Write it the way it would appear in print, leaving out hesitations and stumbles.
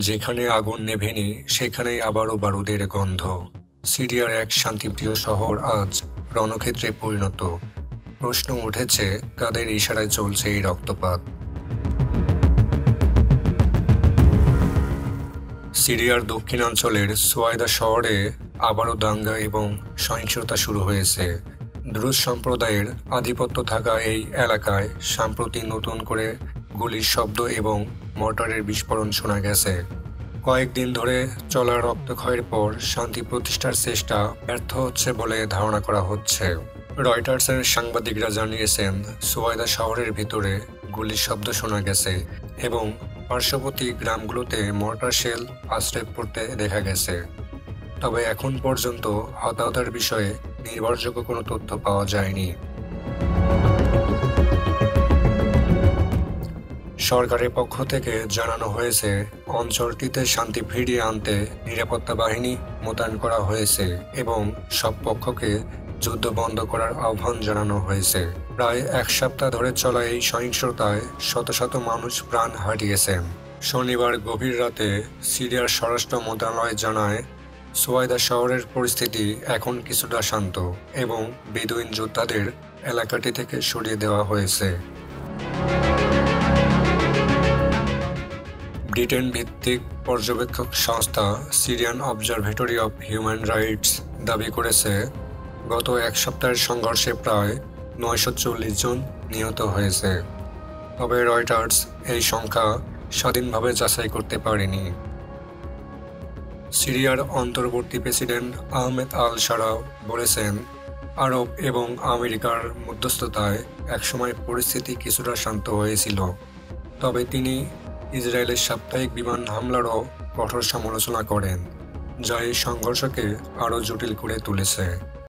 যেখানে আগুন নেভেনি সেখানেই আবারও বারুদের গন্ধ। সিরিয়ার এক শান্তিপ্রিয় শহর আজ রণক্ষেত্রে পরিণত। প্রশ্ন উঠেছে, কাদের ইশারায় চলছে এই রক্তপাত? সিরিয়ার দক্ষিণাঞ্চলের সোয়াইদা শহরে আবারও দাঙ্গা এবং সহিংসতা শুরু হয়েছে। দ্রুজ সম্প্রদায়ের আধিপত্য থাকা এই এলাকায় সাম্প্রতি নতুন করে গুলির শব্দ এবং মর্টারের বিস্ফোরণ শোনা গেছে। কয়েকদিন ধরে চলা রক্তক্ষয়ের পর শান্তি প্রতিষ্ঠার চেষ্টা ব্যর্থ হচ্ছে বলে ধারণা করা হচ্ছে। রয়টার্সের সাংবাদিকরা জানিয়েছেন, সোয়াইদা শহরের ভিতরে গুলির শব্দ শোনা গেছে এবং পার্শ্ববর্তী গ্রামগুলোতে মর্টার শেল আশ্রয় পড়তে দেখা গেছে। তবে এখন পর্যন্ত হতাহতের বিষয়ে নির্ভরযোগ্য কোনো তথ্য পাওয়া যায়নি। সরকারের পক্ষ থেকে জানানো হয়েছে, অঞ্চলটিতে শান্তি ফিরিয়ে আনতে নিরাপত্তা বাহিনী মোতায়েন করা হয়েছে এবং সব পক্ষকে যুদ্ধ বন্ধ করার আহ্বান জানানো হয়েছে। প্রায় এক সপ্তাহ ধরে চলা এই সহিংসতায় শত শত মানুষ প্রাণ হারিয়েছেন। শনিবার গভীর রাতে সিরিয়ার স্বরাষ্ট্র মন্ত্রণালয় জানায়, সোয়াইদা শহরের পরিস্থিতি এখন কিছুটা শান্ত এবং বেদুইন যোদ্ধাদের এলাকাটি থেকে সরিয়ে দেওয়া হয়েছে। ব্রিটেন ভিত্তিক পর্যবেক্ষক সংস্থা Syrian observatory of human rights দাবি করেছে, গত এক সপ্তাহের সংঘর্ষে প্রায় 940 জন নিহত হয়েছে। তবে রয়টার্স এই সংখ্যা স্বাধীনভাবে যাচাই করতে পারেনি। সিরিয়ার অন্তর্বর্তী প্রেসিডেন্ট আহমেদ আল শারা বলেছেন, আরব এবং আমেরিকার মধ্যস্থতায় একসময় পরিস্থিতি কিছুটা শান্ত হয়েছিল। তবে তিনি ইসরায়েলের সাপ্তাহিক বিমান হামলারও কঠোর সমালোচনা করেন, যা এই সংঘর্ষকে আরও জটিল করে তুলেছে।